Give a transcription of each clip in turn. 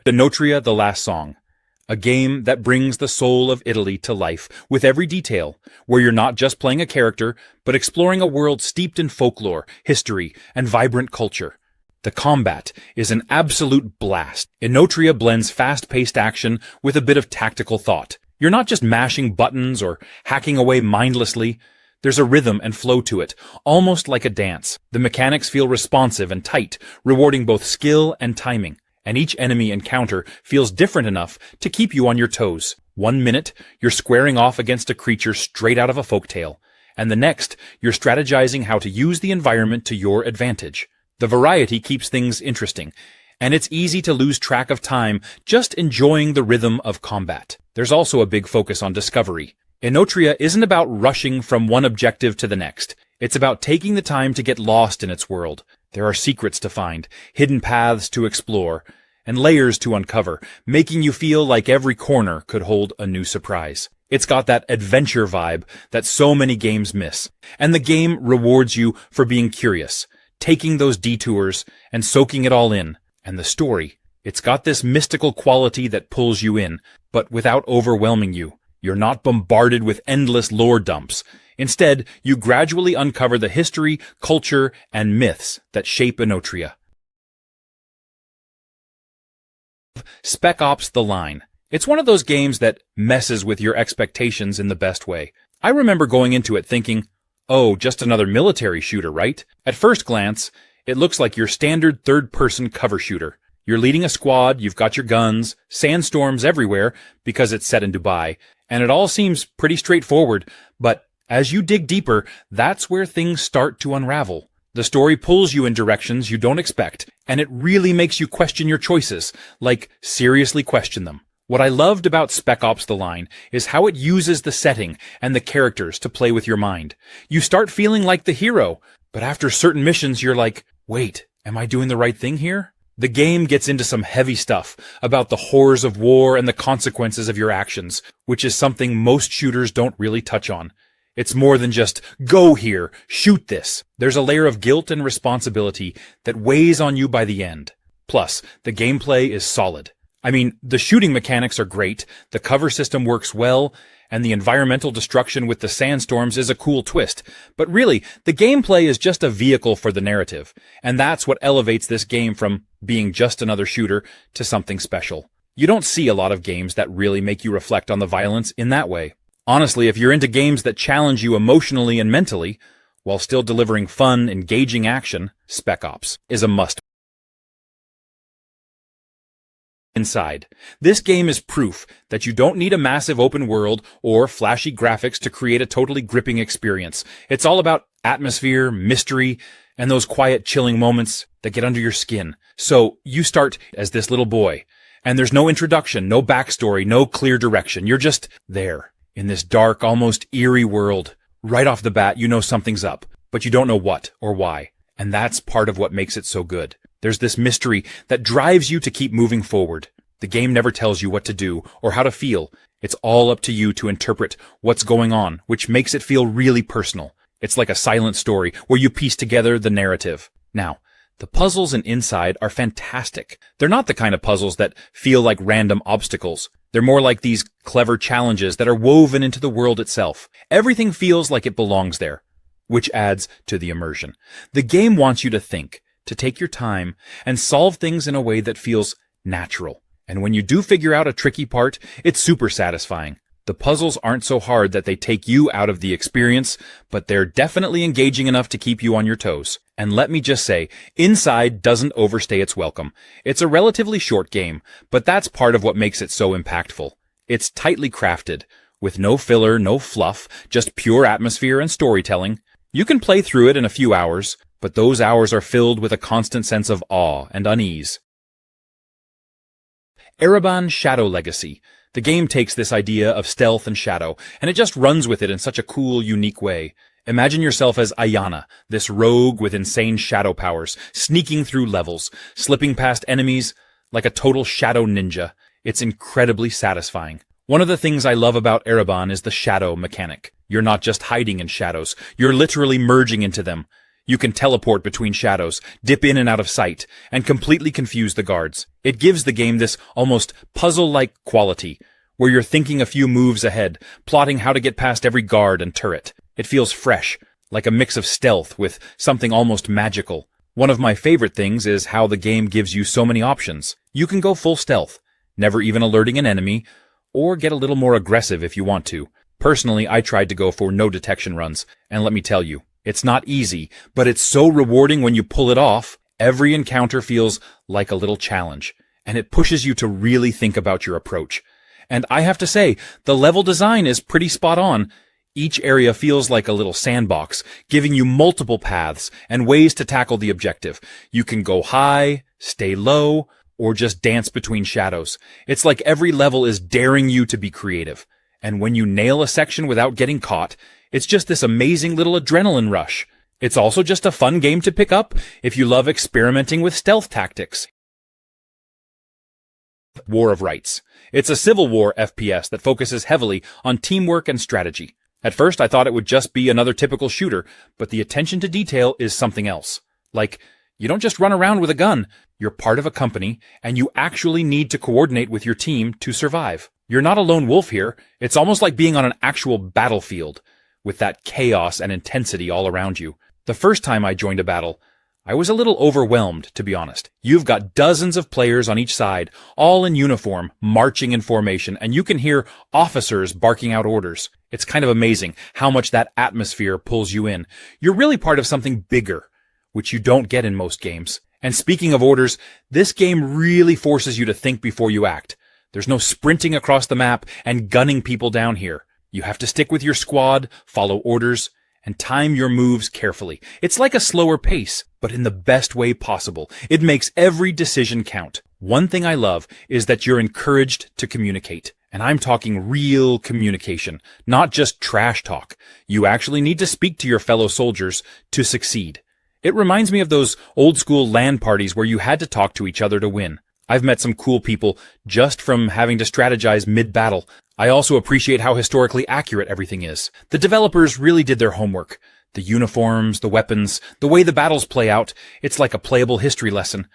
Inotria: The Last Song. A game that brings the soul of Italy to life with every detail, where you're not just playing a character, but exploring a world steeped in folklore, history, and vibrant culture. The combat is an absolute blast. Inotria blends fast-paced action with a bit of tactical thought. You're not just mashing buttons or hacking away mindlessly. There's a rhythm and flow to it, almost like a dance. The mechanics feel responsive and tight, rewarding both skill and timing. And each enemy encounter feels different enough to keep you on your toes. 1 minute, you're squaring off against a creature straight out of a folktale, and the next, you're strategizing how to use the environment to your advantage. The variety keeps things interesting, and it's easy to lose track of time just enjoying the rhythm of combat. There's also a big focus on discovery. Inotria isn't about rushing from one objective to the next. It's about taking the time to get lost in its world. There are secrets to find, hidden paths to explore, and layers to uncover, making you feel like every corner could hold a new surprise. It's got that adventure vibe that so many games miss, and the game rewards you for being curious, taking those detours and soaking it all in. And the story, it's got this mystical quality that pulls you in, but without overwhelming you. You're not bombarded with endless lore dumps. Instead, you gradually uncover the history, culture, and myths that shape Inotria. Spec Ops: The Line. It's one of those games that messes with your expectations in the best way. I remember going into it thinking, oh, just another military shooter, right? At first glance, it looks like your standard third-person cover shooter. You're leading a squad, you've got your guns, sandstorms everywhere because it's set in Dubai, and it all seems pretty straightforward, but as you dig deeper, that's where things start to unravel. The story pulls you in directions you don't expect, and it really makes you question your choices, like seriously question them. What I loved about Spec Ops: The Line is how it uses the setting and the characters to play with your mind. You start feeling like the hero, but after certain missions you're like, wait, am I doing the right thing here? The game gets into some heavy stuff about the horrors of war and the consequences of your actions, which is something most shooters don't really touch on. It's more than just, go here, shoot this. There's a layer of guilt and responsibility that weighs on you by the end. Plus, the gameplay is solid. I mean, the shooting mechanics are great, the cover system works well, and the environmental destruction with the sandstorms is a cool twist. But really, the gameplay is just a vehicle for the narrative, and that's what elevates this game from being just another shooter to something special. You don't see a lot of games that really make you reflect on the violence in that way. Honestly, if you're into games that challenge you emotionally and mentally, while still delivering fun, engaging action, Spec Ops is a must. Inside. This game is proof that you don't need a massive open world or flashy graphics to create a totally gripping experience. It's all about atmosphere, mystery, and those quiet, chilling moments that get under your skin. So you start as this little boy, and there's no introduction, no backstory, no clear direction. You're just there, in this dark, almost eerie world. Right off the bat, you know something's up, but you don't know what or why. And that's part of what makes it so good. There's this mystery that drives you to keep moving forward. The game never tells you what to do or how to feel. It's all up to you to interpret what's going on, which makes it feel really personal. It's like a silent story where you piece together the narrative. Now, the puzzles in Inside are fantastic. They're not the kind of puzzles that feel like random obstacles. They're more like these clever challenges that are woven into the world itself. Everything feels like it belongs there, which adds to the immersion. The game wants you to think, to take your time, and solve things in a way that feels natural. And when you do figure out a tricky part, it's super satisfying. The puzzles aren't so hard that they take you out of the experience, but they're definitely engaging enough to keep you on your toes. And let me just say, Inside doesn't overstay its welcome. It's a relatively short game, but that's part of what makes it so impactful. It's tightly crafted, with no filler, no fluff, just pure atmosphere and storytelling. You can play through it in a few hours, but those hours are filled with a constant sense of awe and unease. Ereban: Shadow Legacy. The game takes this idea of stealth and shadow, and it just runs with it in such a cool, unique way. Imagine yourself as Ayana, this rogue with insane shadow powers, sneaking through levels, slipping past enemies like a total shadow ninja. It's incredibly satisfying. One of the things I love about Ereban is the shadow mechanic. You're not just hiding in shadows, you're literally merging into them. You can teleport between shadows, dip in and out of sight, and completely confuse the guards. It gives the game this almost puzzle-like quality, where you're thinking a few moves ahead, plotting how to get past every guard and turret. It feels fresh, like a mix of stealth with something almost magical. One of my favorite things is how the game gives you so many options. You can go full stealth, never even alerting an enemy, or get a little more aggressive if you want to. Personally, I tried to go for no detection runs, and let me tell you, it's not easy, but it's so rewarding when you pull it off. Every encounter feels like a little challenge, and it pushes you to really think about your approach. And I have to say, the level design is pretty spot on. Each area feels like a little sandbox, giving you multiple paths and ways to tackle the objective. You can go high, stay low, or just dance between shadows. It's like every level is daring you to be creative. And when you nail a section without getting caught, it's just this amazing little adrenaline rush. It's also just a fun game to pick up if you love experimenting with stealth tactics. War of Rights. It's a Civil War FPS that focuses heavily on teamwork and strategy. At first, I thought it would just be another typical shooter, but the attention to detail is something else. Like, you don't just run around with a gun. You're part of a company, and you actually need to coordinate with your team to survive. You're not a lone wolf here. It's almost like being on an actual battlefield, with that chaos and intensity all around you. The first time I joined a battle, I was a little overwhelmed, to be honest. You've got dozens of players on each side, all in uniform, marching in formation, and you can hear officers barking out orders. It's kind of amazing how much that atmosphere pulls you in. You're really part of something bigger, which you don't get in most games. And speaking of orders, this game really forces you to think before you act. There's no sprinting across the map and gunning people down here. You have to stick with your squad, follow orders, and time your moves carefully. It's like a slower pace, but in the best way possible. It makes every decision count. One thing I love is that you're encouraged to communicate. And I'm talking real communication, not just trash talk. You actually need to speak to your fellow soldiers to succeed. It reminds me of those old school LAN parties where you had to talk to each other to win. I've met some cool people just from having to strategize mid-battle. I also appreciate how historically accurate everything is. The developers really did their homework. The uniforms, the weapons, the way the battles play out, it's like a playable history lesson.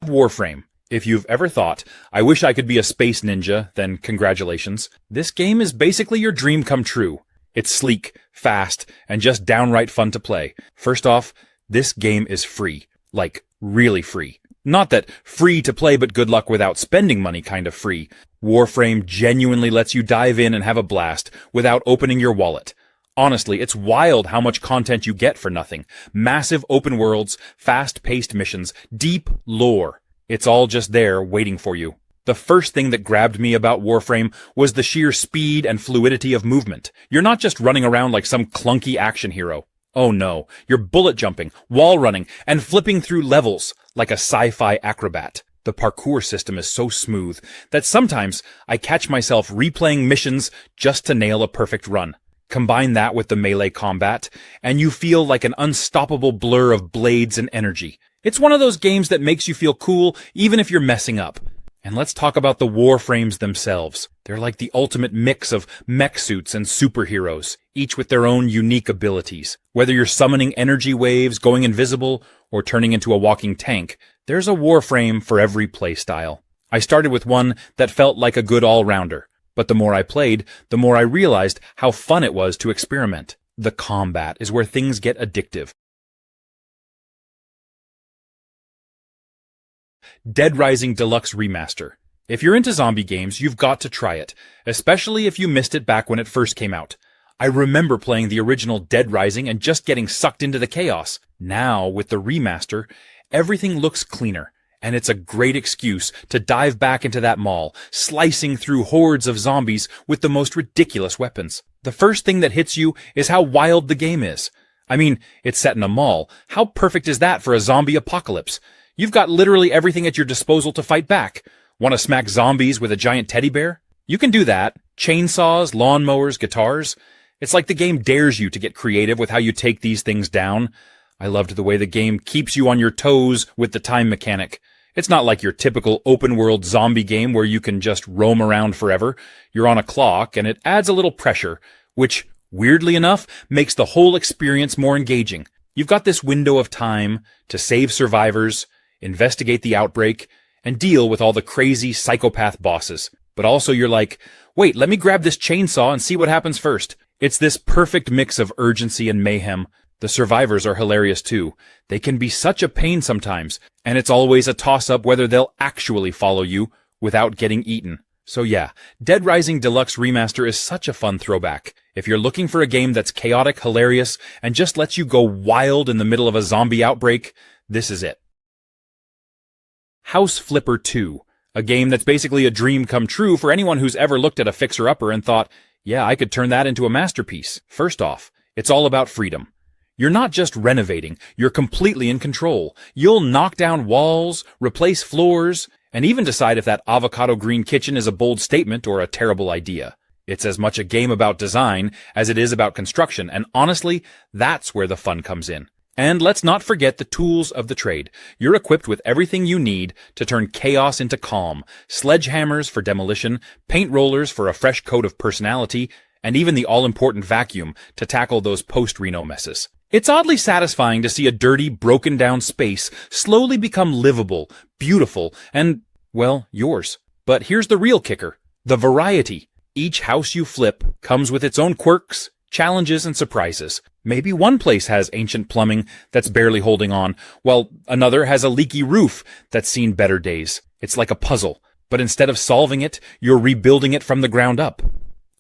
Warframe. If you've ever thought, I wish I could be a space ninja, then congratulations. This game is basically your dream come true. It's sleek, fast, and just downright fun to play. First off, this game is free. Like, really free. Not that free to play but good luck without spending money kind of free. Warframe genuinely lets you dive in and have a blast without opening your wallet. Honestly, it's wild how much content you get for nothing. Massive open worlds, fast-paced missions, deep lore. It's all just there waiting for you. The first thing that grabbed me about Warframe was the sheer speed and fluidity of movement. You're not just running around like some clunky action hero. Oh no, you're bullet jumping, wall running, and flipping through levels like a sci-fi acrobat. The parkour system is so smooth that sometimes I catch myself replaying missions just to nail a perfect run. Combine that with the melee combat, and you feel like an unstoppable blur of blades and energy. It's one of those games that makes you feel cool even if you're messing up. And let's talk about the Warframes themselves. They're like the ultimate mix of mech suits and superheroes, each with their own unique abilities. Whether you're summoning energy waves, going invisible, or turning into a walking tank, there's a Warframe for every playstyle. I started with one that felt like a good all-rounder, but the more I played, the more I realized how fun it was to experiment. The combat is where things get addictive. Dead Rising Deluxe Remaster. If you're into zombie games, you've got to try it, especially if you missed it back when it first came out. I remember playing the original Dead Rising and just getting sucked into the chaos. Now, with the remaster, everything looks cleaner, and it's a great excuse to dive back into that mall, slicing through hordes of zombies with the most ridiculous weapons. The first thing that hits you is how wild the game is. I mean, it's set in a mall. How perfect is that for a zombie apocalypse? You've got literally everything at your disposal to fight back. Want to smack zombies with a giant teddy bear? You can do that. Chainsaws, lawnmowers, guitars. It's like the game dares you to get creative with how you take these things down. I loved the way the game keeps you on your toes with the time mechanic. It's not like your typical open-world zombie game where you can just roam around forever. You're on a clock, and it adds a little pressure, which weirdly enough, makes the whole experience more engaging. You've got this window of time to save survivors, investigate the outbreak, and deal with all the crazy psychopath bosses. But also you're like, wait, let me grab this chainsaw and see what happens first. It's this perfect mix of urgency and mayhem. The survivors are hilarious too. They can be such a pain sometimes, and it's always a toss-up whether they'll actually follow you without getting eaten. So yeah, Dead Rising Deluxe Remaster is such a fun throwback. If you're looking for a game that's chaotic, hilarious, and just lets you go wild in the middle of a zombie outbreak, this is it. House Flipper 2, a game that's basically a dream come true for anyone who's ever looked at a fixer-upper and thought, yeah, I could turn that into a masterpiece. First off, it's all about freedom. You're not just renovating, you're completely in control. You'll knock down walls, replace floors, and even decide if that avocado green kitchen is a bold statement or a terrible idea. It's as much a game about design as it is about construction, and honestly, that's where the fun comes in. And let's not forget the tools of the trade. You're equipped with everything you need to turn chaos into calm. Sledgehammers for demolition, paint rollers for a fresh coat of personality, and even the all-important vacuum to tackle those post-Reno messes. It's oddly satisfying to see a dirty, broken-down space slowly become livable, beautiful, and, well, yours. But here's the real kicker. The variety. Each house you flip comes with its own quirks, challenges, and surprises. Maybe one place has ancient plumbing that's barely holding on, while another has a leaky roof that's seen better days. It's like a puzzle, but instead of solving it, you're rebuilding it from the ground up.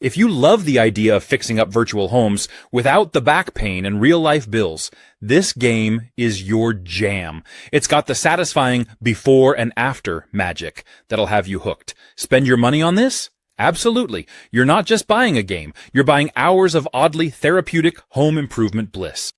If you love the idea of fixing up virtual homes without the back pain and real-life bills, this game is your jam. It's got the satisfying before and after magic that'll have you hooked. Spend your money on this? Absolutely. You're not just buying a game, you're buying hours of oddly therapeutic home improvement bliss.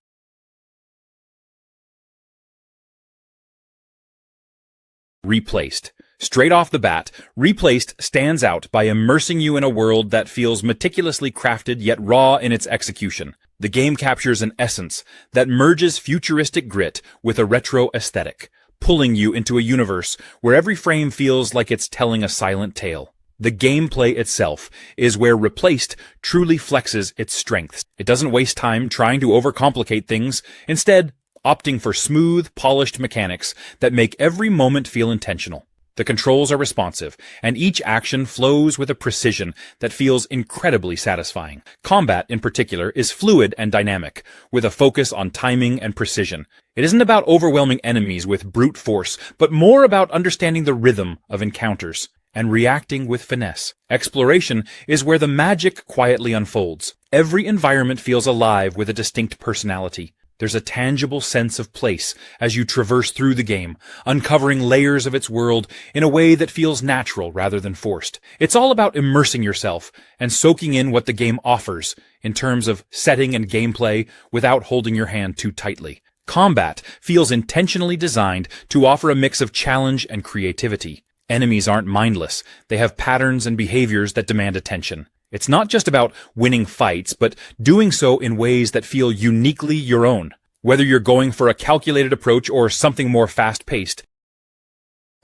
Replaced. Straight off the bat, Replaced stands out by immersing you in a world that feels meticulously crafted yet raw in its execution. The game captures an essence that merges futuristic grit with a retro aesthetic, pulling you into a universe where every frame feels like it's telling a silent tale. The gameplay itself is where Replaced truly flexes its strengths. It doesn't waste time trying to overcomplicate things, instead opting for smooth, polished mechanics that make every moment feel intentional. The controls are responsive, and each action flows with a precision that feels incredibly satisfying. Combat, in particular, is fluid and dynamic, with a focus on timing and precision. It isn't about overwhelming enemies with brute force, but more about understanding the rhythm of encounters and reacting with finesse. Exploration is where the magic quietly unfolds. Every environment feels alive with a distinct personality. There's a tangible sense of place as you traverse through the game, uncovering layers of its world in a way that feels natural rather than forced. It's all about immersing yourself and soaking in what the game offers in terms of setting and gameplay without holding your hand too tightly. Combat feels intentionally designed to offer a mix of challenge and creativity. Enemies aren't mindless. They have patterns and behaviors that demand attention. It's not just about winning fights, but doing so in ways that feel uniquely your own. Whether you're going for a calculated approach or something more fast-paced.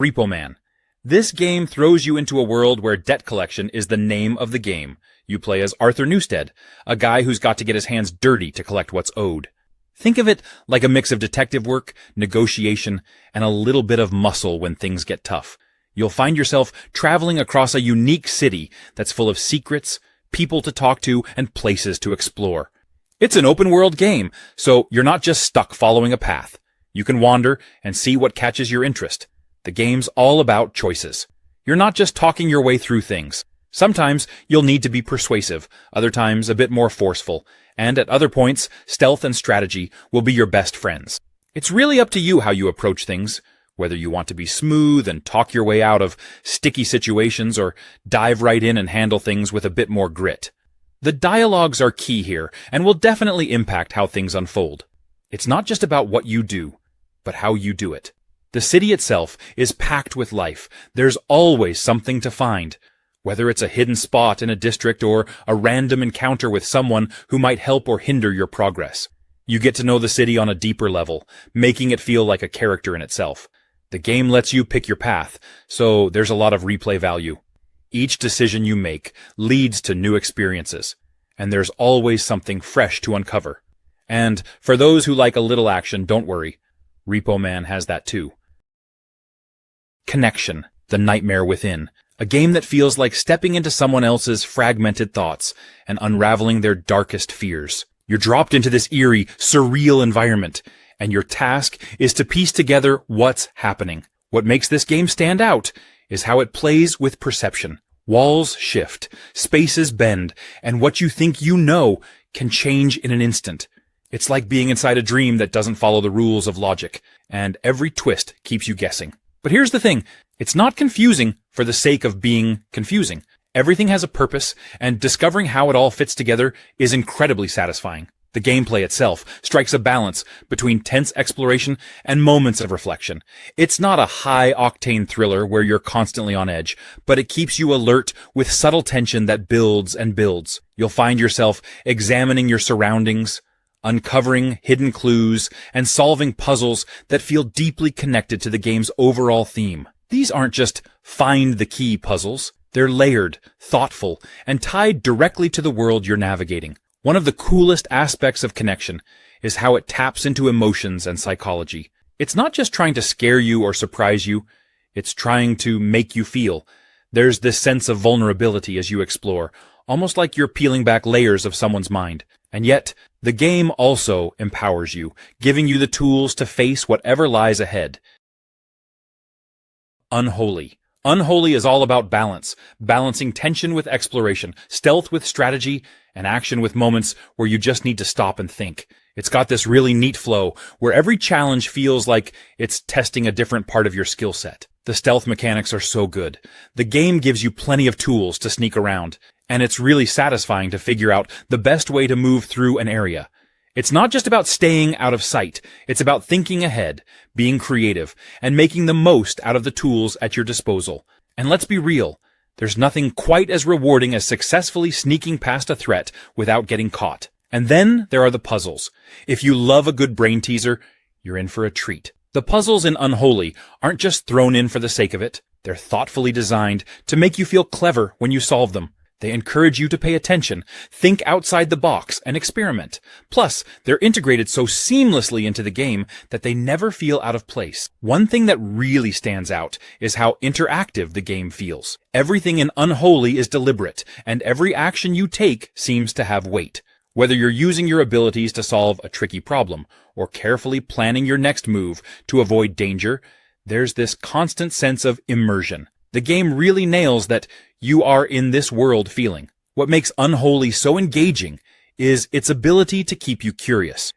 Repo Man. This game throws you into a world where debt collection is the name of the game. You play as Arthur Newstead, a guy who's got to get his hands dirty to collect what's owed. Think of it like a mix of detective work, negotiation, and a little bit of muscle when things get tough. You'll find yourself traveling across a unique city that's full of secrets, people to talk to, and places to explore. It's an open-world game, so you're not just stuck following a path. You can wander and see what catches your interest. The game's all about choices. You're not just talking your way through things. Sometimes you'll need to be persuasive, other times a bit more forceful, and at other points, stealth and strategy will be your best friends. It's really up to you how you approach things, whether you want to be smooth and talk your way out of sticky situations or dive right in and handle things with a bit more grit. The dialogues are key here and will definitely impact how things unfold. It's not just about what you do, but how you do it. The city itself is packed with life. There's always something to find, whether it's a hidden spot in a district or a random encounter with someone who might help or hinder your progress. You get to know the city on a deeper level, making it feel like a character in itself. The game lets you pick your path, so there's a lot of replay value. Each decision you make leads to new experiences, and there's always something fresh to uncover. And for those who like a little action, don't worry. Repo Man has that too. Connection, the nightmare within. A game that feels like stepping into someone else's fragmented thoughts and unraveling their darkest fears. You're dropped into this eerie, surreal environment, and your task is to piece together what's happening. What makes this game stand out is how it plays with perception. Walls shift, spaces bend, and what you think you know can change in an instant. It's like being inside a dream that doesn't follow the rules of logic, and every twist keeps you guessing. But here's the thing, it's not confusing for the sake of being confusing. Everything has a purpose, and discovering how it all fits together is incredibly satisfying. The gameplay itself strikes a balance between tense exploration and moments of reflection. It's not a high-octane thriller where you're constantly on edge, but it keeps you alert with subtle tension that builds and builds. You'll find yourself examining your surroundings, uncovering hidden clues, and solving puzzles that feel deeply connected to the game's overall theme. These aren't just find-the-key puzzles. They're layered, thoughtful, and tied directly to the world you're navigating. One of the coolest aspects of Connection is how it taps into emotions and psychology. It's not just trying to scare you or surprise you, it's trying to make you feel. There's this sense of vulnerability as you explore, almost like you're peeling back layers of someone's mind. And yet, the game also empowers you, giving you the tools to face whatever lies ahead. Unholy. Unholy is all about balance, balancing tension with exploration, stealth with strategy, and action with moments where you just need to stop and think. It's got this really neat flow, where every challenge feels like it's testing a different part of your skill set. The stealth mechanics are so good. The game gives you plenty of tools to sneak around, and it's really satisfying to figure out the best way to move through an area. It's not just about staying out of sight. It's about thinking ahead, being creative, and making the most out of the tools at your disposal. And let's be real, there's nothing quite as rewarding as successfully sneaking past a threat without getting caught. And then there are the puzzles. If you love a good brain teaser, you're in for a treat. The puzzles in Unholy aren't just thrown in for the sake of it. They're thoughtfully designed to make you feel clever when you solve them. They encourage you to pay attention, think outside the box, and experiment. Plus, they're integrated so seamlessly into the game that they never feel out of place. One thing that really stands out is how interactive the game feels. Everything in Unholy is deliberate, and every action you take seems to have weight. Whether you're using your abilities to solve a tricky problem, or carefully planning your next move to avoid danger, there's this constant sense of immersion. The game really nails that you are in this world feeling. What makes Unholy so engaging is its ability to keep you curious.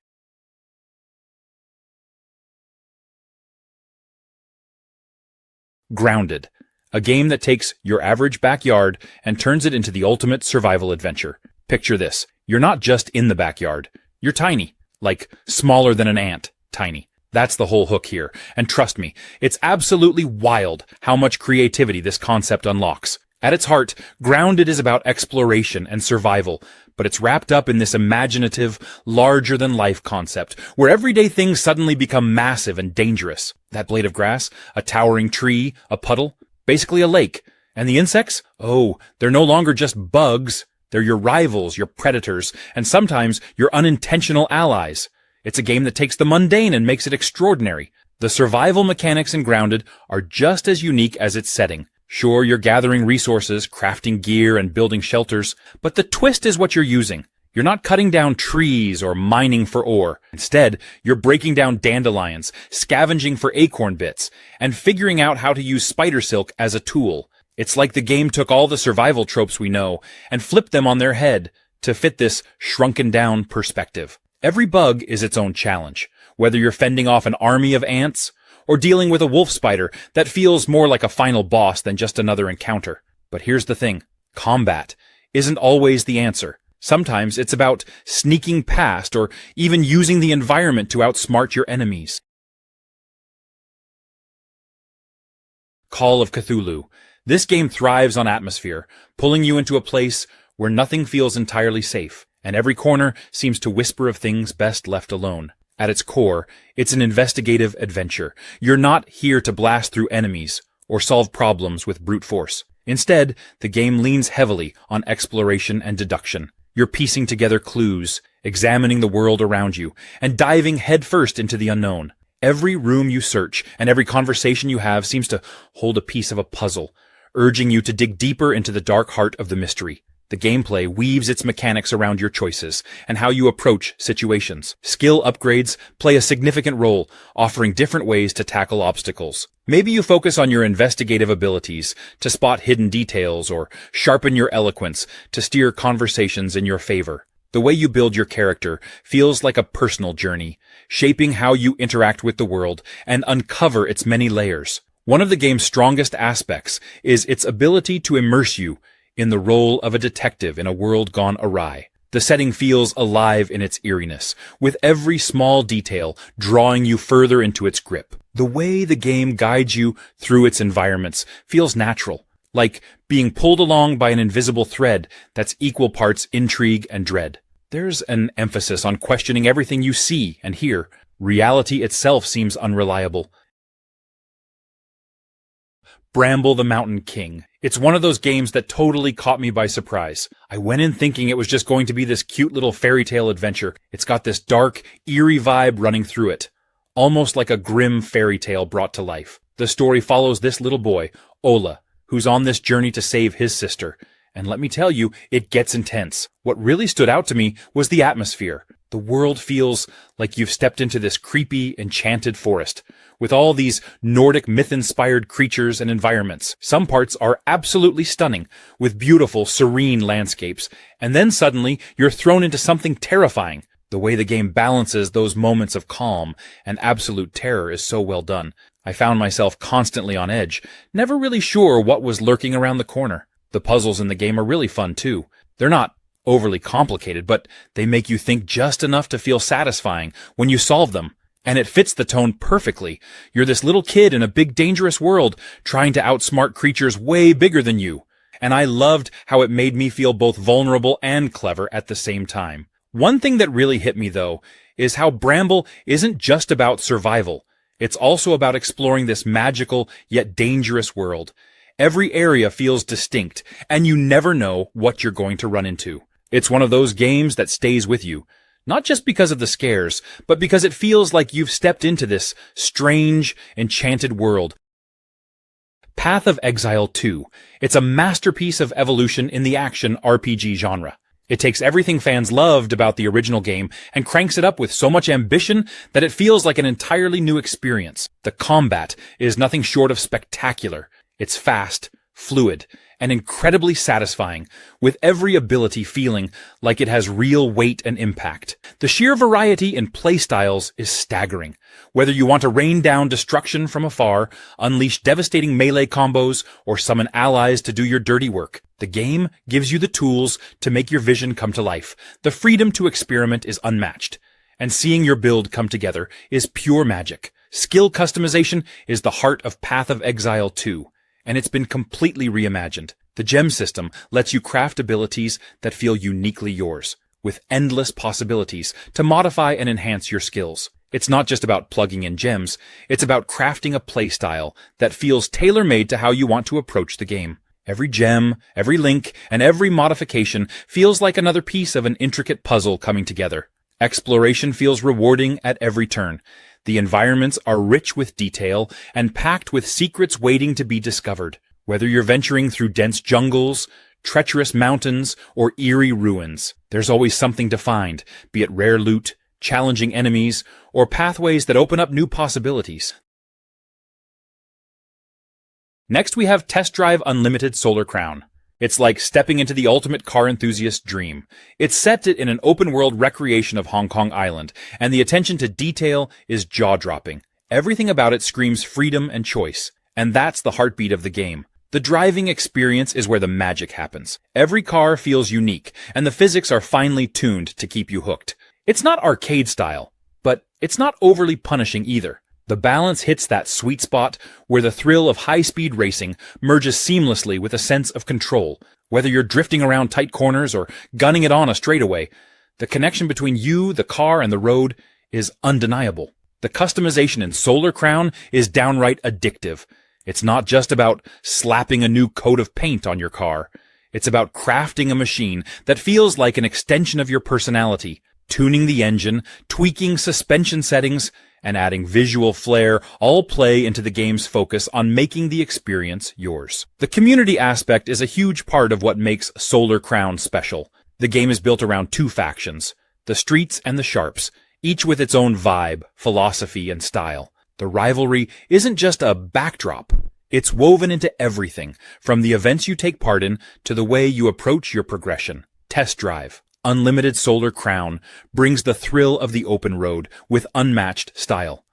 Grounded, a game that takes your average backyard and turns it into the ultimate survival adventure. Picture this. You're not just in the backyard. You're tiny, like smaller than an ant, tiny. That's the whole hook here. And trust me, it's absolutely wild how much creativity this concept unlocks. At its heart, Grounded is about exploration and survival, but it's wrapped up in this imaginative, larger-than-life concept, where everyday things suddenly become massive and dangerous. That blade of grass, a towering tree, a puddle, basically a lake. And the insects? Oh, they're no longer just bugs. They're your rivals, your predators, and sometimes your unintentional allies. It's a game that takes the mundane and makes it extraordinary. The survival mechanics in Grounded are just as unique as its setting. Sure, you're gathering resources, crafting gear, and building shelters, but the twist is what you're using. You're not cutting down trees or mining for ore. Instead, you're breaking down dandelions, scavenging for acorn bits, and figuring out how to use spider silk as a tool. It's like the game took all the survival tropes we know and flipped them on their head to fit this shrunken-down perspective. Every bug is its own challenge, whether you're fending off an army of ants or dealing with a wolf spider that feels more like a final boss than just another encounter. But here's the thing, combat isn't always the answer. Sometimes it's about sneaking past or even using the environment to outsmart your enemies. Call of Cthulhu. This game thrives on atmosphere, pulling you into a place where nothing feels entirely safe, and every corner seems to whisper of things best left alone. At its core, it's an investigative adventure. You're not here to blast through enemies or solve problems with brute force. Instead, the game leans heavily on exploration and deduction. You're piecing together clues, examining the world around you, and diving headfirst into the unknown. Every room you search and every conversation you have seems to hold a piece of a puzzle, urging you to dig deeper into the dark heart of the mystery. The gameplay weaves its mechanics around your choices and how you approach situations. Skill upgrades play a significant role, offering different ways to tackle obstacles. Maybe you focus on your investigative abilities to spot hidden details or sharpen your eloquence to steer conversations in your favor. The way you build your character feels like a personal journey, shaping how you interact with the world and uncover its many layers. One of the game's strongest aspects is its ability to immerse you in the role of a detective in a world gone awry. The setting feels alive in its eeriness, with every small detail drawing you further into its grip. The way the game guides you through its environments feels natural, like being pulled along by an invisible thread that's equal parts intrigue and dread. There's an emphasis on questioning everything you see and hear. Reality itself seems unreliable. Bramble the Mountain King. It's one of those games that totally caught me by surprise. I went in thinking it was just going to be this cute little fairy tale adventure. It's got this dark, eerie vibe running through it, almost like a grim fairy tale brought to life. The story follows this little boy, Ola, who's on this journey to save his sister. And let me tell you, it gets intense. What really stood out to me was the atmosphere. The world feels like you've stepped into this creepy, enchanted forest, with all these Nordic myth-inspired creatures and environments. Some parts are absolutely stunning, with beautiful, serene landscapes, and then suddenly you're thrown into something terrifying. The way the game balances those moments of calm and absolute terror is so well done. I found myself constantly on edge, never really sure what was lurking around the corner. The puzzles in the game are really fun too. They're not overly complicated, but they make you think just enough to feel satisfying when you solve them. And it fits the tone perfectly. You're this little kid in a big dangerous world trying to outsmart creatures way bigger than you. And I loved how it made me feel both vulnerable and clever at the same time. One thing that really hit me though is how Bramble isn't just about survival. It's also about exploring this magical yet dangerous world. Every area feels distinct, and you never know what you're going to run into. It's one of those games that stays with you, not just because of the scares, but because it feels like you've stepped into this strange, enchanted world. Path of Exile 2. It's a masterpiece of evolution in the action RPG genre. It takes everything fans loved about the original game and cranks it up with so much ambition that it feels like an entirely new experience. The combat is nothing short of spectacular. It's fast, fluid, and incredibly satisfying, with every ability feeling like it has real weight and impact. The sheer variety in playstyles is staggering. Whether you want to rain down destruction from afar, unleash devastating melee combos, or summon allies to do your dirty work, the game gives you the tools to make your vision come to life. The freedom to experiment is unmatched, and seeing your build come together is pure magic. Skill customization is the heart of Path of Exile 2. And it's been completely reimagined. The gem system lets you craft abilities that feel uniquely yours, with endless possibilities to modify and enhance your skills. It's not just about plugging in gems, it's about crafting a playstyle that feels tailor-made to how you want to approach the game. Every gem, every link, and every modification feels like another piece of an intricate puzzle coming together. Exploration feels rewarding at every turn. The environments are rich with detail and packed with secrets waiting to be discovered. Whether you're venturing through dense jungles, treacherous mountains, or eerie ruins, there's always something to find, be it rare loot, challenging enemies, or pathways that open up new possibilities. Next we have Test Drive Unlimited Solar Crown. It's like stepping into the ultimate car enthusiast dream. It's set in an open-world recreation of Hong Kong Island, and the attention to detail is jaw-dropping. Everything about it screams freedom and choice, and that's the heartbeat of the game. The driving experience is where the magic happens. Every car feels unique, and the physics are finely tuned to keep you hooked. It's not arcade style, but it's not overly punishing either. The balance hits that sweet spot where the thrill of high-speed racing merges seamlessly with a sense of control. Whether you're drifting around tight corners or gunning it on a straightaway, the connection between you, the car, and the road is undeniable. The customization in Solar Crown is downright addictive. It's not just about slapping a new coat of paint on your car. It's about crafting a machine that feels like an extension of your personality, tuning the engine, tweaking suspension settings, and adding visual flair all play into the game's focus on making the experience yours. The community aspect is a huge part of what makes Solar Crown special. The game is built around two factions, the Streets and the Sharps, each with its own vibe, philosophy, and style. The rivalry isn't just a backdrop. It's woven into everything, from the events you take part in to the way you approach your progression. Test Drive, Unlimited Solar Crown, brings the thrill of the open road with unmatched style.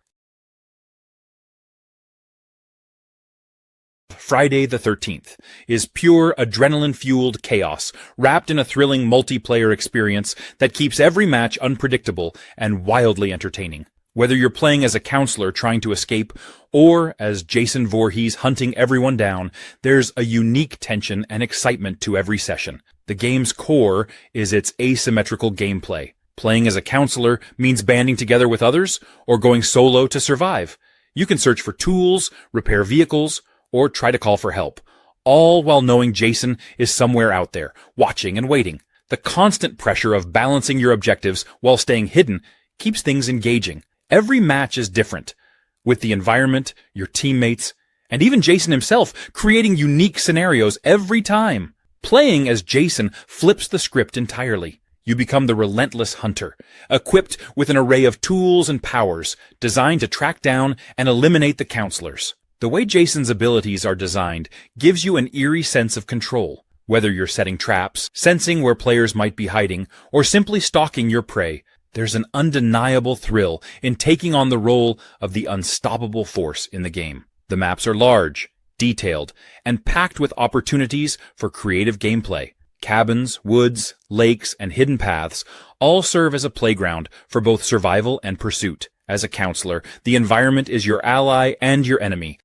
Friday the 13th is pure adrenaline-fueled chaos, wrapped in a thrilling multiplayer experience that keeps every match unpredictable and wildly entertaining. Whether you're playing as a counselor trying to escape, or as Jason Voorhees hunting everyone down, there's a unique tension and excitement to every session. The game's core is its asymmetrical gameplay. Playing as a counselor means banding together with others, or going solo to survive. You can search for tools, repair vehicles, or try to call for help, all while knowing Jason is somewhere out there, watching and waiting. The constant pressure of balancing your objectives while staying hidden keeps things engaging. Every match is different, with the environment, your teammates, and even Jason himself creating unique scenarios every time. Playing as Jason flips the script entirely. You become the relentless hunter, equipped with an array of tools and powers designed to track down and eliminate the counselors. The way Jason's abilities are designed gives you an eerie sense of control, whether you're setting traps, sensing where players might be hiding, or simply stalking your prey. There's an undeniable thrill in taking on the role of the unstoppable force in the game. The maps are large, detailed, and packed with opportunities for creative gameplay. Cabins, woods, lakes, and hidden paths all serve as a playground for both survival and pursuit. As a counselor, the environment is your ally and your enemy.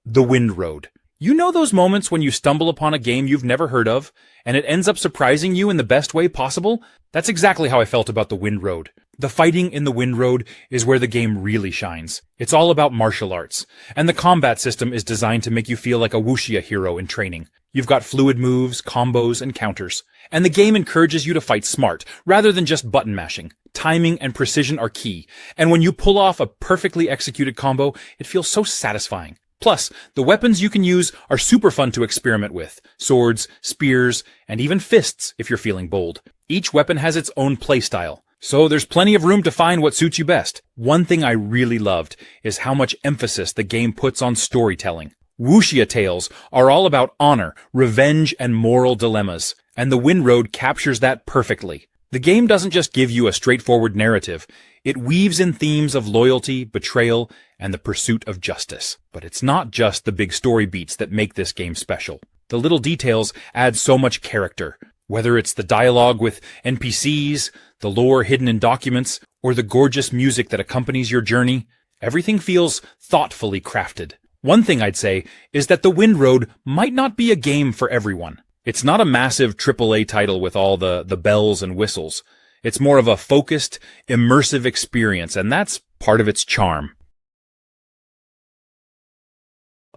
The Wind Road. You know those moments when you stumble upon a game you've never heard of, and it ends up surprising you in the best way possible? That's exactly how I felt about The Wind Road. The fighting in The Wind Road is where the game really shines. It's all about martial arts, and the combat system is designed to make you feel like a wuxia hero in training. You've got fluid moves, combos, and counters, and the game encourages you to fight smart, rather than just button mashing. Timing and precision are key, and when you pull off a perfectly executed combo, it feels so satisfying. Plus, the weapons you can use are super fun to experiment with. Swords, spears, and even fists if you're feeling bold. Each weapon has its own playstyle, so there's plenty of room to find what suits you best. One thing I really loved is how much emphasis the game puts on storytelling. Wuxia tales are all about honor, revenge, and moral dilemmas, and The Wind Road captures that perfectly. The game doesn't just give you a straightforward narrative. It weaves in themes of loyalty, betrayal, and the pursuit of justice. But it's not just the big story beats that make this game special. The little details add so much character. Whether it's the dialogue with NPCs, the lore hidden in documents, or the gorgeous music that accompanies your journey, everything feels thoughtfully crafted. One thing I'd say is that The Wind Road might not be a game for everyone. It's not a massive AAA title with all the bells and whistles. It's more of a focused, immersive experience, and that's part of its charm.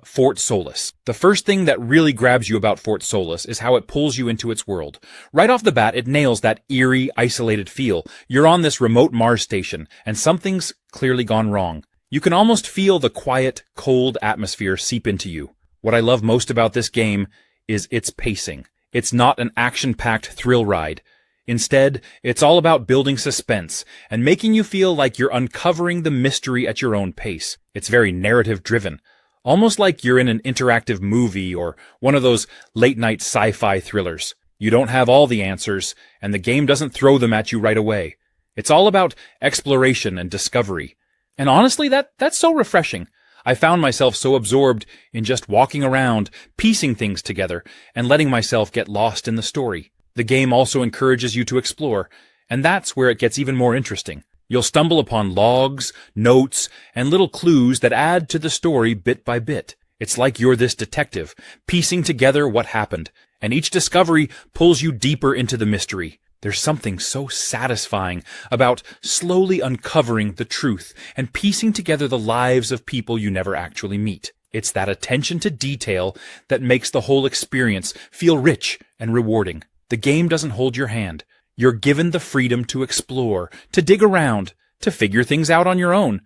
Fort Solis. The first thing that really grabs you about Fort Solis is how it pulls you into its world. Right off the bat, it nails that eerie, isolated feel. You're on this remote Mars station, and something's clearly gone wrong. You can almost feel the quiet, cold atmosphere seep into you. What I love most about this game is its pacing. It's not an action-packed thrill ride. Instead, it's all about building suspense and making you feel like you're uncovering the mystery at your own pace. It's very narrative-driven, almost like you're in an interactive movie or one of those late-night sci-fi thrillers. You don't have all the answers, and the game doesn't throw them at you right away. It's all about exploration and discovery. And honestly, that's so refreshing. I found myself so absorbed in just walking around, piecing things together, and letting myself get lost in the story. The game also encourages you to explore, and that's where it gets even more interesting. You'll stumble upon logs, notes, and little clues that add to the story bit by bit. It's like you're this detective, piecing together what happened, and each discovery pulls you deeper into the mystery. There's something so satisfying about slowly uncovering the truth and piecing together the lives of people you never actually meet. It's that attention to detail that makes the whole experience feel rich and rewarding. The game doesn't hold your hand. You're given the freedom to explore, to dig around, to figure things out on your own.